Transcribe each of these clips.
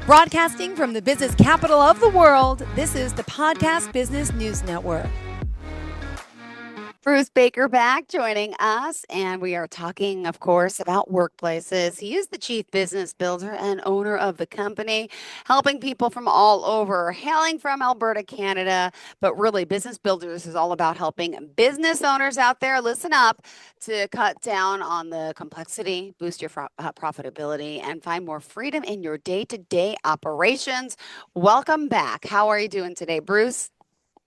Broadcasting from the business capital of the world, this is the Podcast Business News Network. Bruce Baker back joining us, and we are talking, of course, about workplaces. He is the chief business builder and owner of the company, helping people from all over, hailing from Alberta, Canada. But really, Business Builders is all about helping business owners out there listen up to cut down on the complexity, boost your profitability, and find more freedom in your day-to-day operations. Welcome back. How are you doing today, Bruce?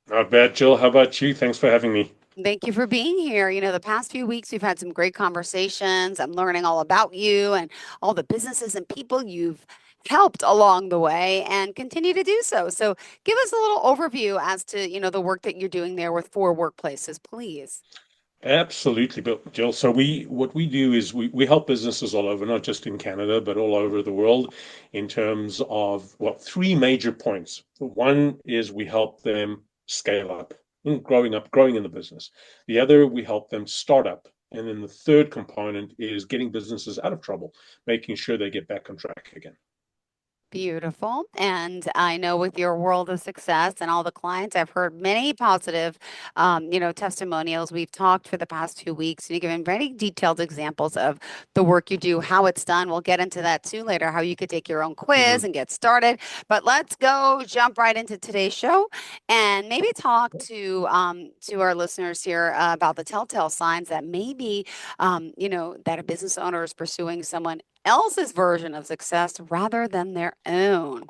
Not bad, Jill. How about you? Thanks for having me. Thank you for being here. The past few weeks, we've had some great conversations. I'm learning all about you and all the businesses and people you've helped along the way and continue to do so. So give us a little overview as to, the work that you're doing there with 4 workplaces, please. Absolutely, but Jill. So what we do is we help businesses all over, not just in Canada, but all over the world in terms of, well, three major points. One is we help them scale up, growing in the business. The other, we help them start up. And then the third component is getting businesses out of trouble, making sure they get back on track again. Beautiful. And I know with your world of success and all the clients, I've heard many positive, testimonials. We've talked for the past 2 weeks, and you've given very detailed examples of the work you do, how it's done. We'll get into that too later, how you could take your own quiz and get started. But let's jump right into today's show, and maybe talk to our listeners here about the telltale signs that maybe, that a business owner is pursuing someone else's version of success rather than their own.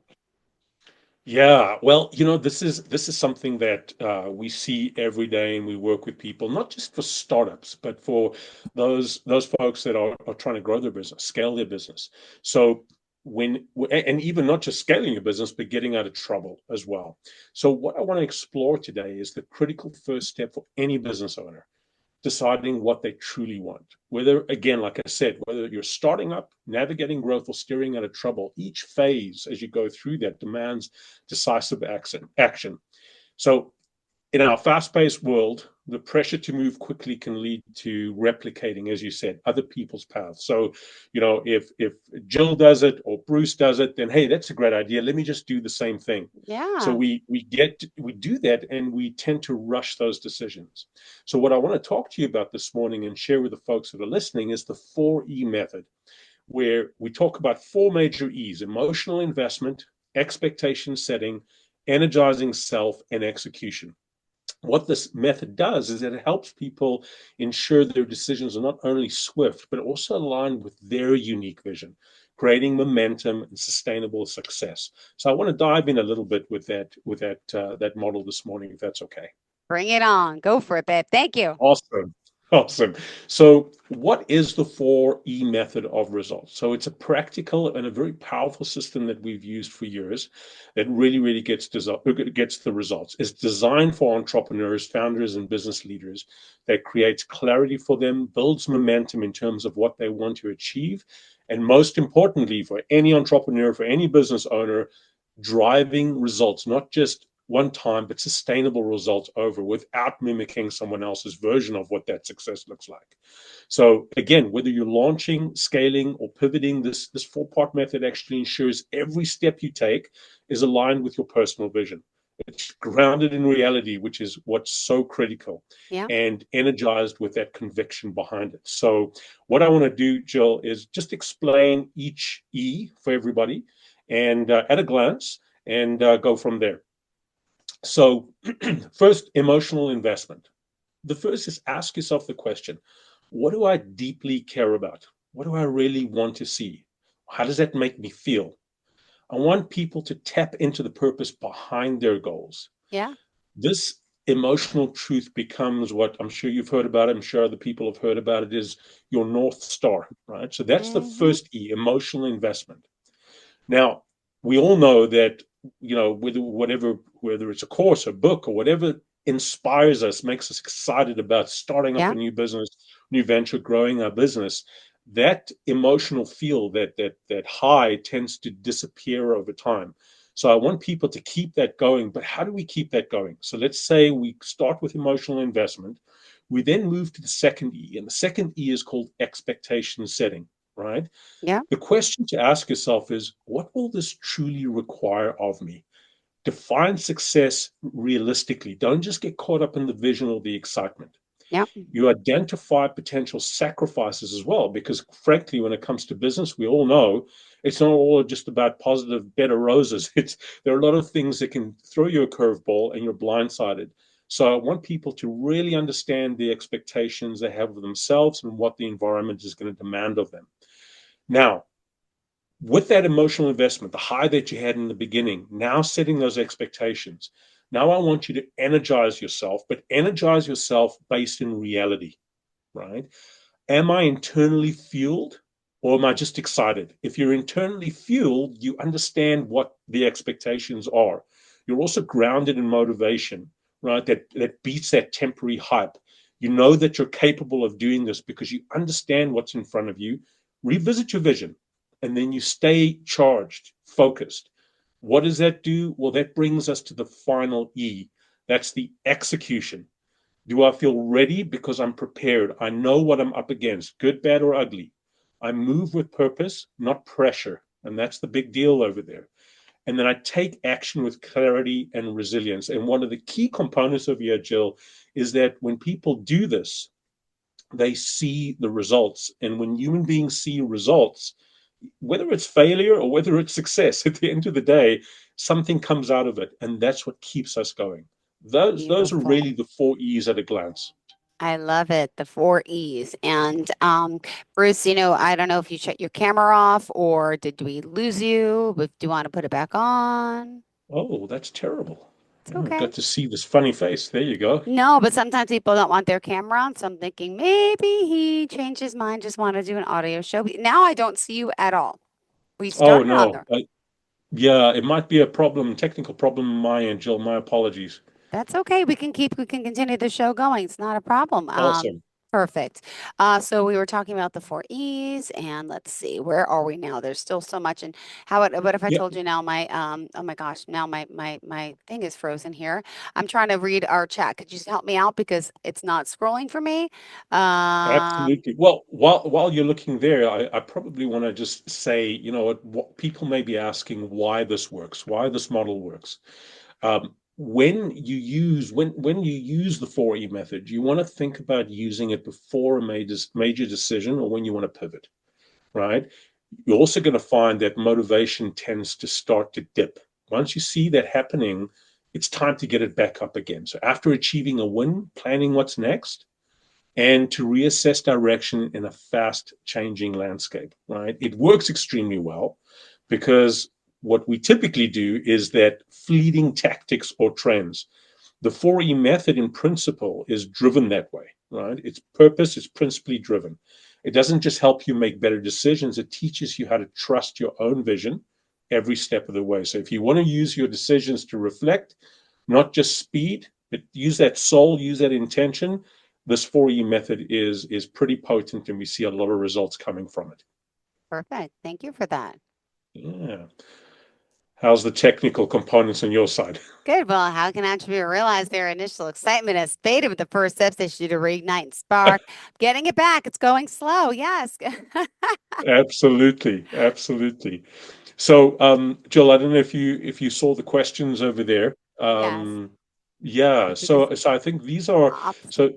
Yeah, well, this is something that we see every day, and we work with people, not just for startups, but for those folks that are trying to grow their business, scale their business. So and even not just scaling your business, but getting out of trouble as well. So what I want to explore today is the critical first step for any business owner: deciding what they truly want. Whether, again, like I said, whether you're starting up, navigating growth, or steering out of trouble, each phase as you go through that demands decisive action. So in our fast-paced world, the pressure to move quickly can lead to replicating, as you said, other people's paths. So, if Jill does it or Bruce does it, then hey, that's a great idea. Let me just do the same thing. So Yeah. we do that, and we tend to rush those decisions. So what I want to talk to you about this morning and share with the folks that are listening is the 4E method, where we talk about 4 major E's: emotional investment, expectation setting, energizing self, and execution. What this method does is that it helps people ensure their decisions are not only swift, but also aligned with their unique vision, creating momentum and sustainable success. So I want to dive in a little bit with that model this morning, if that's okay. Bring it on. Go for it, babe. Thank you. Awesome. Awesome. So, what is the 4E method of results? So, it's a practical and a very powerful system that we've used for years that really gets the results. It's designed for entrepreneurs, founders, and business leaders, that creates clarity for them, builds momentum in terms of what they want to achieve, and most importantly, for any entrepreneur, for any business owner, driving results, not just one time, but sustainable results without mimicking someone else's version of what that success looks like. So again, whether you're launching, scaling, or pivoting, this 4-part method actually ensures every step you take is aligned with your personal vision. It's grounded in reality, which is what's so critical, Yeah. and energized with that conviction behind it. So what I want to do, Jill, is just explain each E for everybody, and at a glance, and go from there. So, first, emotional investment. The first is, ask yourself the question: what do I deeply care about? What do I really want to see? How does that make me feel? I want people to tap into the purpose behind their goals. Yeah. This emotional truth becomes what I'm sure you've heard about. I'm sure other people have heard about it, is your North Star, right? So that's the Hmm. first E, emotional investment. Now, we all know that, whether it's a course, a book, or whatever inspires us, makes us excited about starting up Yeah. a new business, new venture, growing our business, that emotional feel, that high, tends to disappear over time. So I want people to keep that going. But how do we keep that going? So let's say we start with emotional investment. We then move to the second E, and the second E is called expectation setting. right? Yeah. The question to ask yourself is, what will this truly require of me? Define success realistically. Don't just get caught up in the vision or the excitement. Yeah. You identify potential sacrifices as well, because frankly, when it comes to business, we all know it's not all just about positive, better roses. There are a lot of things that can throw you a curveball and you're blindsided. So I want people to really understand the expectations they have of themselves and what the environment is going to demand of them. Now, with that emotional investment, the high that you had in the beginning, now setting those expectations. Now I want you to energize yourself, but energize yourself based in reality, right? Am I internally fueled or am I just excited? If you're internally fueled, you understand what the expectations are. You're also grounded in motivation, right? That beats that temporary hype. You know that you're capable of doing this because you understand what's in front of you. Revisit your vision and then you stay charged, focused. What does that do? Well, that brings us to the final E. That's the execution. Do I feel ready? Because I'm prepared. I know what I'm up against, good, bad, or ugly. I move with purpose, not pressure. And that's the big deal over there. And then I take action with clarity and resilience. And one of the key components of your Jill, is that when people do this, they see the results. And when human beings see results, whether it's failure or whether it's success, at the end of the day, something comes out of it. And that's what keeps us going. Those are Beautiful. really the 4 E's at a glance. I love it. The 4 E's. And Bruce, I don't know if you shut your camera off or did we lose you? But do you want to put it back on? Oh, that's terrible. It's Oh, okay. got to see this funny face. There you go. No, but sometimes people don't want their camera on, so I'm thinking maybe he changed his mind, just want to do an audio show. Now I don't see you at all. We Oh started on no. there. Yeah, it might be a problem, technical problem on my end, Jill. My apologies. That's okay. We can continue the show going. It's not a problem. Awesome. Perfect. So we were talking about the 4 E's and let's see, where are we now? There's still so much. And what if I Yeah, told you now oh my gosh, now my thing is frozen here. I'm trying to read our chat. Could you just help me out because it's not scrolling for me? Um, absolutely. Well, while you're looking there, I probably want to just say, what people may be asking why this works, why this model works. When you use the 4E method, you want to think about using it before a major decision or when you want to pivot, right? You're also going to find that motivation tends to start to dip. Once you see that happening, it's time to get it back up again. So after achieving a win, planning what's next, and to reassess direction in a fast changing landscape, right? It works extremely well because what we typically do is that fleeting tactics or trends. The 4E method in principle is driven that way, right? Its purpose is principally driven. It doesn't just help you make better decisions, it teaches you how to trust your own vision every step of the way. So if you want to use your decisions to reflect, not just speed, but use that soul, use that intention, this 4E method is pretty potent and we see a lot of results coming from it. Perfect. Thank you for that. Yeah. How's the technical components on your side? Good. Well, how can Entrepreneur realize their initial excitement has faded with the first steps they should to reignite and spark? Getting it back. It's going slow. Yes. Absolutely, absolutely. So, Jill, I don't know if you saw the questions over there. Yes. Yeah, The biggest so I think these are ops. so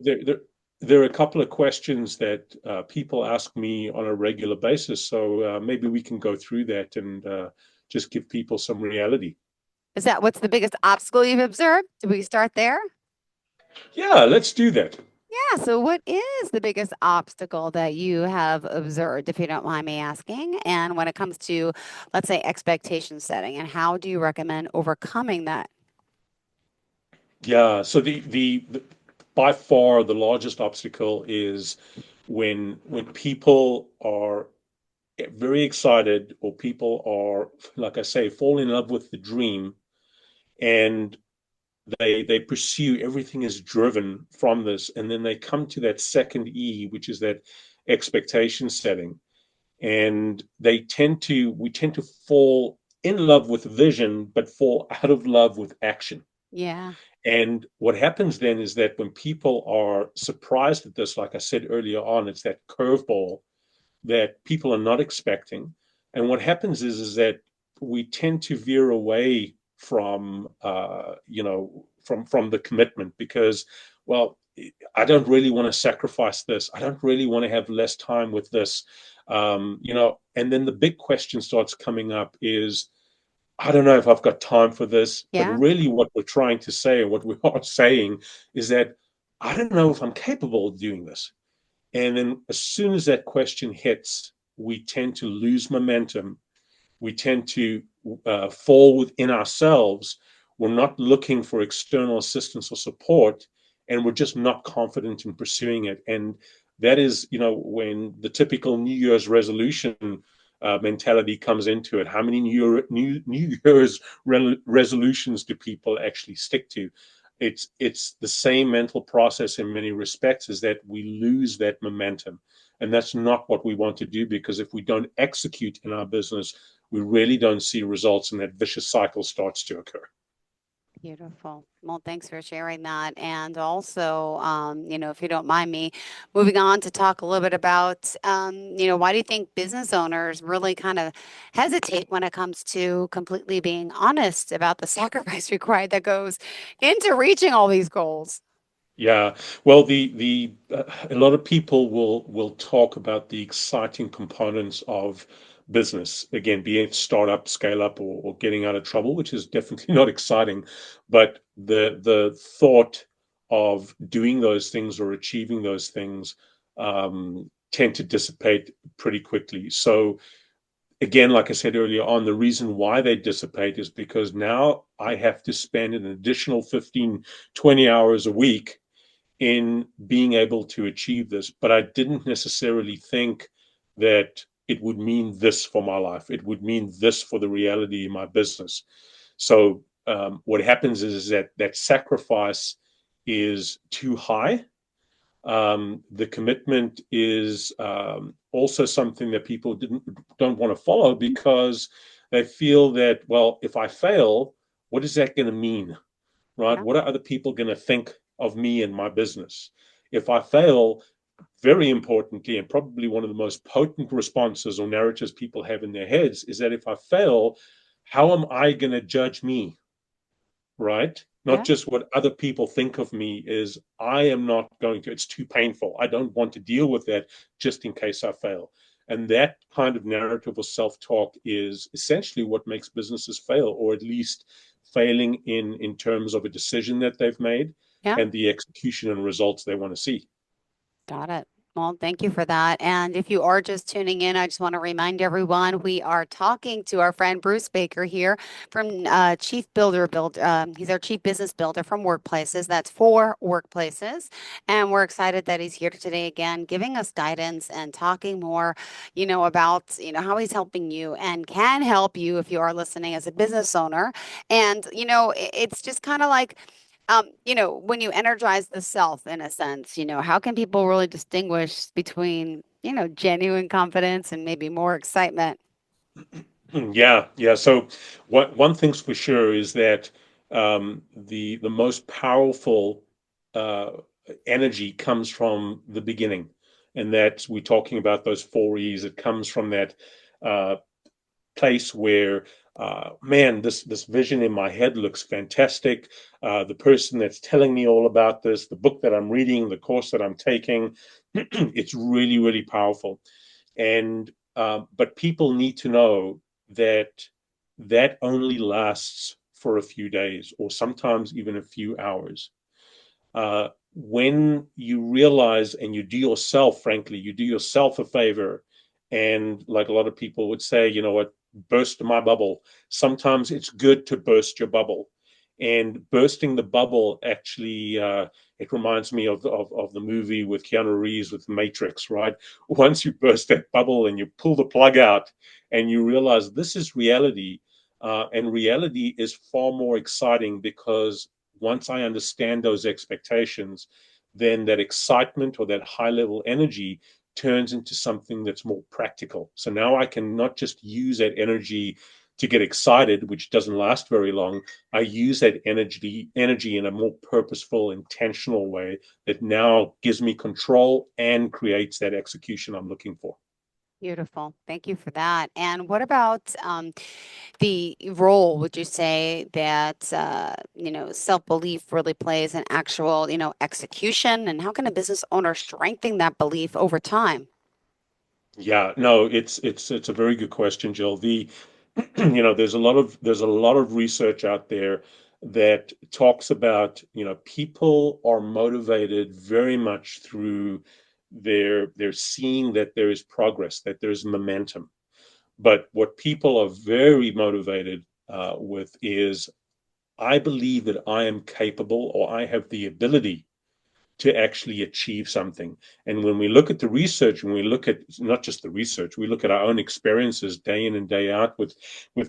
there are a couple of questions that people ask me on a regular basis. So maybe we can go through that and just give people some reality. What's the biggest obstacle you've observed? Did we start there? Yeah, let's do that. Yeah. So, what is the biggest obstacle that you have observed, if you don't mind me asking? And when it comes to, let's say, expectation setting, and how do you recommend overcoming that? Yeah, so the by far the largest obstacle is when people are very excited or people are, like I say, fall in love with the dream and they pursue everything is driven from this and then they come to that second E, which is that expectation setting, and we tend to fall in love with vision but fall out of love with action. Yeah. And what happens then is that when people are surprised at this, like I said earlier on, it's that curveball. that people are not expecting. And what happens is that we tend to veer away from from the commitment because, well, I don't really want to sacrifice this. I don't really want to have less time with this. And then the big question starts coming up is, I don't know if I've got time for this, but Yeah. really what we're trying to say and what we are saying is that I don't know if I'm capable of doing this. And then as soon as that question hits, we tend to lose momentum. We tend to fall within ourselves. We're not looking for external assistance or support, and we're just not confident in pursuing it. And that is, when the typical New Year's resolution mentality comes into it. How many New Year's resolutions do people actually stick to? It's the same mental process in many respects, is that we lose that momentum. And that's not what we want to do, because if we don't execute in our business, we really don't see results, and that vicious cycle starts to occur. Beautiful. Well, thanks for sharing that. And also, if you don't mind me moving on to talk a little bit about, why do you think business owners really kind of hesitate when it comes to completely being honest about the sacrifice required that goes into reaching all these goals? Yeah, well, the a lot of people will talk about the exciting components of business. Again, be it startup, scale up, or getting out of trouble, which is definitely not exciting. But the thought of doing those things or achieving those things tend to dissipate pretty quickly. So again, like I said earlier on, the reason why they dissipate is because now I have to spend an additional 15, 20 hours a week in being able to achieve this. But I didn't necessarily think that it would mean this for my life. It would mean this for the reality of my business. So what happens is that sacrifice is too high. The commitment is also something that people don't want to follow, because they feel that, well, if I fail, what is that going to mean, right? Yeah. What are other people going to think of me and my business? If I fail, very importantly, and probably one of the most potent responses or narratives people have in their heads, is that if I fail, how am I going to judge me? Right? Not Yeah. just what other people think of me, is I am not going to, it's too painful. I don't want to deal with that just in case I fail. And that kind of narrative or self-talk is essentially what makes businesses fail, or at least failing in terms of a decision that they've made Yeah. and the execution and results they want to see. Got it. Well, thank you for that. And if you are just tuning in, I just want to remind everyone we are talking to our friend Bruce Baker here from Chief Builder Build. He's our Chief Business Builder from Workplaces. That's for Workplaces, and we're excited that he's here today again, giving us guidance and talking more, about how he's helping you and can help you if you are listening as a business owner. And it's just kind of like when you energize the self in a sense, how can people really distinguish between, genuine confidence and maybe more excitement? Yeah, yeah. So one thing's for sure is that the most powerful uh, energy comes from the beginning, and that we're talking about those four E's. It comes from that uh, place where, man, this vision in my head looks fantastic. The person that's telling me all about this, the book that I'm reading, the course that I'm taking, it's really, really powerful. And but people need to know that that only lasts for a few days, or sometimes even a few hours. When you realize, and you do yourself, frankly, you do yourself a favor, and like a lot of people would say, you know what, burst my bubble. Sometimes it's good to burst your bubble. And bursting the bubble actually, it reminds me of the movie with Keanu Reeves with Matrix, right? Once you burst that bubble and you pull the plug out and you realize this is reality, and reality is far more exciting, because once I understand those expectations, then that excitement or that high level energy turns into something that's more practical. So now I can not just use that energy to get excited, which doesn't last very long. I use that energy in a more purposeful, intentional way that now gives me control and creates that execution I'm looking for. Beautiful. Thank you for that. And what about the role, would you say that, self-belief really plays in actual, execution? And how can a business owner strengthen that belief over time? Yeah, no, it's a very good question, Jill. There's a lot of research out there that talks about, people are motivated very much through their seeing that there is progress, that there's momentum. But what people are very motivated with is, I believe that I am capable, or I have the ability to actually achieve something. And when we look at the research, and we look at not just the research, we look at our own experiences day in and day out with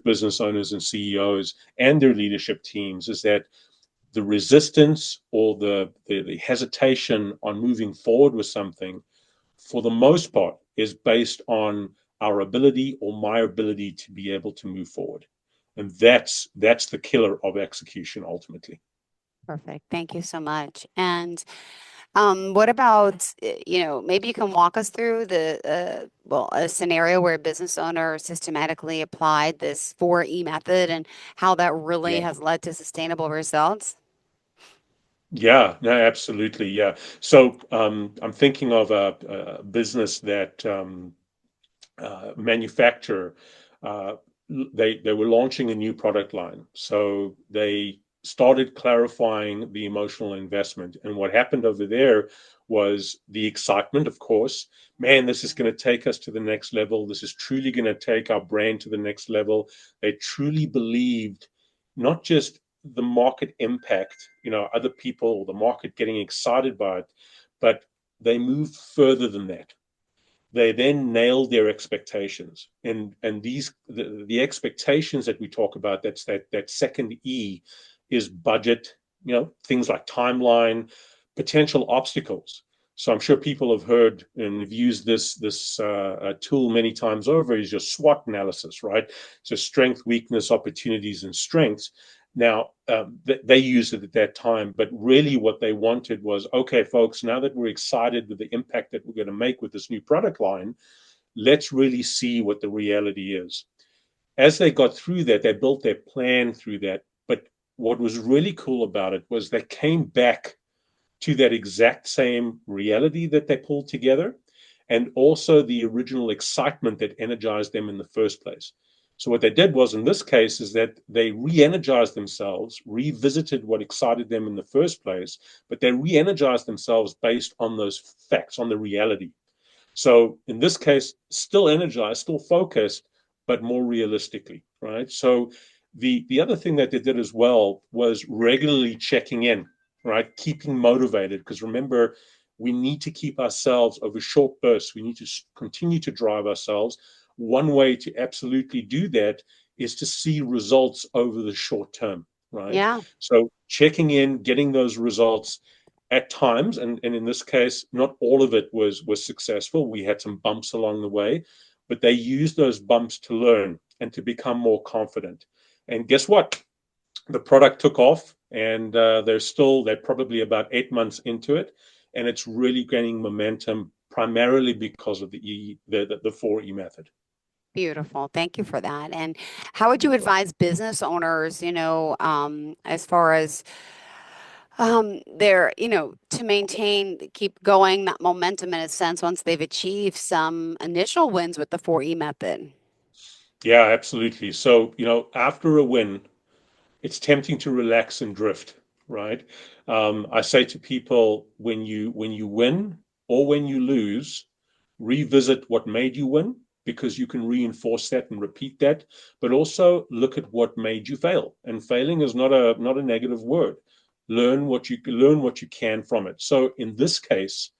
business owners and CEOs and their leadership teams, is that the resistance, or the hesitation on moving forward with something, for the most part, is based on our ability, or my ability, to be able to move forward. And that's the killer of execution ultimately. Perfect. Thank you so much. And what about, maybe you can walk us through a scenario where a business owner systematically applied this 4E method and how that really Yeah. has led to sustainable results? Yeah, no, absolutely. Yeah. So I'm thinking of a business that manufacture. Uh, they were launching a new product line, so they started clarifying the emotional investment. And what happened over there was the excitement, of course. Man, this is going to take us to the next level. This is truly going to take our brand to the next level. They truly believed not just the market impact, other people, the market getting excited by it, but they moved further than that. They then nailed their expectations, and the expectations that we talk about, that's that second E, is budget, things like timeline, potential obstacles. So I'm sure people have heard and have used this tool many times over, is your SWOT analysis, right? So strength, weakness, opportunities, and strengths. Now, they used it at that time, but really what they wanted was, okay, folks, now that we're excited with the impact that we're going to make with this new product line, let's really see what the reality is. As they got through that, they built their plan through that. But what was really cool about it was they came back to that exact same reality that they pulled together, and also the original excitement that energized them in the first place. So what they did was, in this case, is that they re-energized themselves, revisited what excited them in the first place, but they re-energized themselves based on those facts, on the reality. So in this case, still energized, still focused, but more realistically, right? So the other thing that they did as well was regularly checking in, right? Keeping motivated, because remember, we need to keep ourselves over short bursts. We need to continue to drive ourselves. One way to absolutely do that is to see results over the short term, right? Yeah. So checking in, getting those results at times, and in this case, not all of it was successful. We had some bumps along the way, but they used those bumps to learn and to become more confident. And guess what? The product took off, and they're probably about 8 months into it, and it's really gaining momentum primarily because of the 4E method. Beautiful. Thank you for that. And how would you advise business owners, as far as to maintain, keep going that momentum in a sense once they've achieved some initial wins with the 4E method? Yeah, absolutely. So, after a win, it's tempting to relax and drift, right? I say to people, when you win or when you lose, revisit what made you win, because you can reinforce that and repeat that. But also look at what made you fail. And failing is not a negative word. Learn what you can from it. So in this case,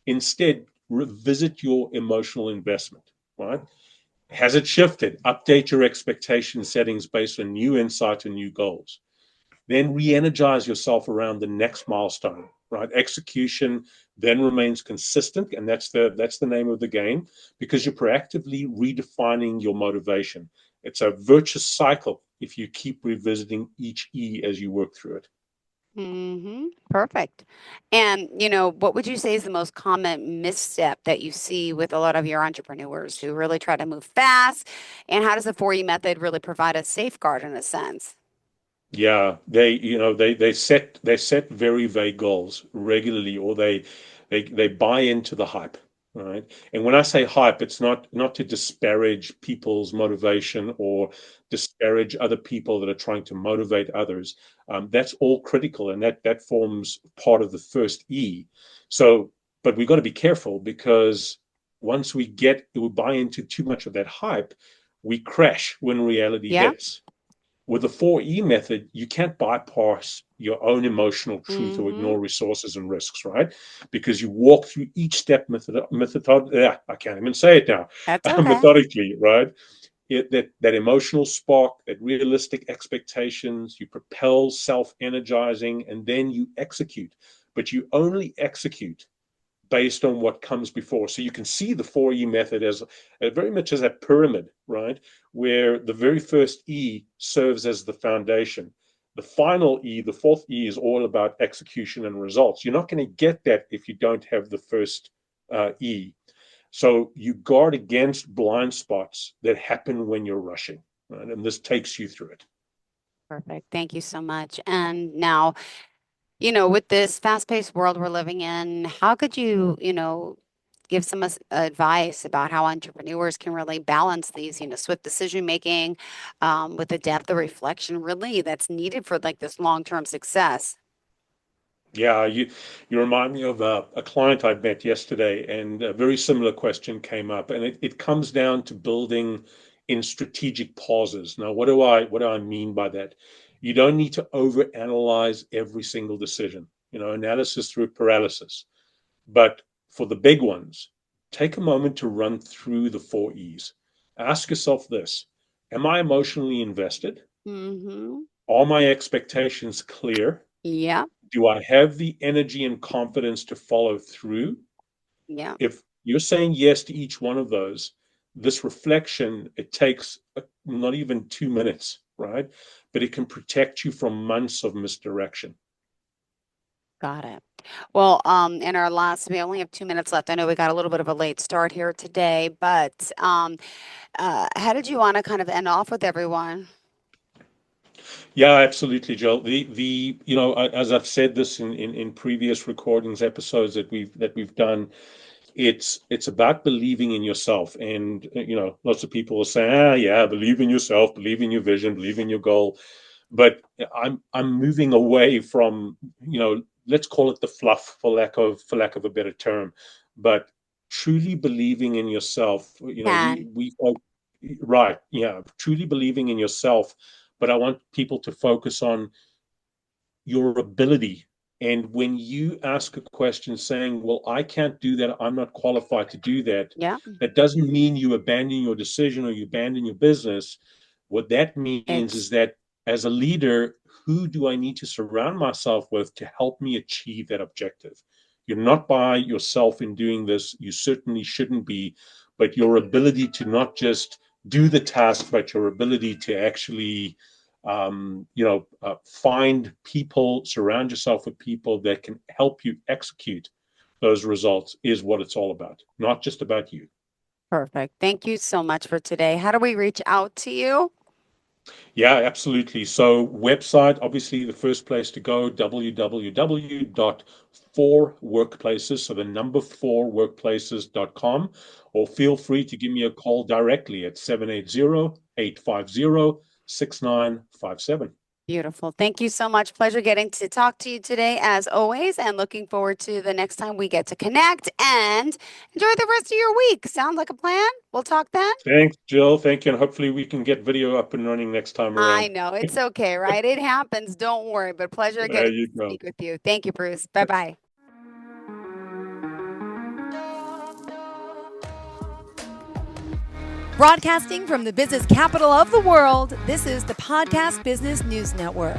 instead, revisit your emotional investment, right? Has it shifted? Update your expectation settings based on new insight and new goals. Then re-energize yourself around the next milestone, right? Execution then remains consistent, and that's the name of the game, because you're proactively redefining your motivation. It's a virtuous cycle if you keep revisiting each E as you work through it. Perfect. And, what would you say is the most common misstep that you see with a lot of your entrepreneurs who really try to move fast? And how does the 4E method really provide a safeguard in a sense? Yeah, they set very vague goals regularly, or they buy into the hype, right? And when I say hype, it's not to disparage people's motivation or disparage other people that are trying to motivate others. That's all critical, and that forms part of the first E. So, but we've got to be careful, because once we buy into too much of that hype, we crash when reality Yeah. hits. With the 4E method, you can't bypass your own emotional truth or Mm-hmm. ignore resources and risks, right? Because you walk through each step yeah, I can't even say it now, That's okay. methodically, right? That emotional spark, that realistic expectations, you propel self-energizing, and then you execute. But you only execute based on what comes before. So you can see the 4E method as very much as a pyramid, right? Where the very first E serves as the foundation. The final E, the fourth E, is all about execution and results. You're not going to get that if you don't have the first E. So you guard against blind spots that happen when you're rushing, right? And this takes you through it. Perfect. Thank you so much. And now, with this fast-paced world we're living in, how could you give some advice about how entrepreneurs can really balance these, swift decision making, with the depth of reflection really that's needed for like this long-term success? Yeah, you remind me of a client I met yesterday, and a very similar question came up, and it comes down to building in strategic pauses. Now, what do I mean by that? You don't need to overanalyze every single decision, analysis through paralysis. But for the big ones, take a moment to run through the 4 E's. Ask yourself this: am I emotionally invested? Mm-hmm. Are my expectations clear? Yeah. Do I have the energy and confidence to follow through? Yeah. If you're saying yes to each one of those, this reflection, it takes not even 2 minutes, right? But it can protect you from months of misdirection. Got it. Well, we only have 2 minutes left. I know we got a little bit of a late start here today, but how did you want to kind of end off with everyone? Yeah, absolutely, Joel. As I've said this in previous recordings, episodes that we've done, it's about believing in yourself. And lots of people will say, yeah, believe in yourself, believe in your vision, believe in your goal. But I'm moving away from, let's call it the fluff, for lack of a better term, but truly believing in yourself. Can. Right, yeah, truly believing in yourself. But I want people to focus on your ability. And when you ask a question saying, well, I can't do that, I'm not qualified to do that, Yeah. that doesn't mean you abandon your decision or you abandon your business. What that means is It's that as a leader, who do I need to surround myself with to help me achieve that objective? You're not by yourself in doing this. You certainly shouldn't be, but your ability to not just do the task, but your ability to actually find people, surround yourself with people that can help you execute those results is what it's all about, not just about you. perfect. Thank you so much for today. How do we reach out to you? Yeah, absolutely. So website, obviously the first place to go, www.4workplaces, so the number 4workplaces.com, or feel free to give me a call directly at 780-850-6957. Beautiful. Thank you so much. Pleasure getting to talk to you today, as always, and looking forward to the next time we get to connect and enjoy the rest of your week. Sound like a plan? We'll talk then. Thanks, Jill. Thank you. And hopefully we can get video up and running next time I around. know it's okay, right? It happens. Don't worry, but pleasure There getting you to go. speak with you. Thank you, Bruce. Bye bye. Broadcasting from the business capital of the world, this is the Podcast Business News Network.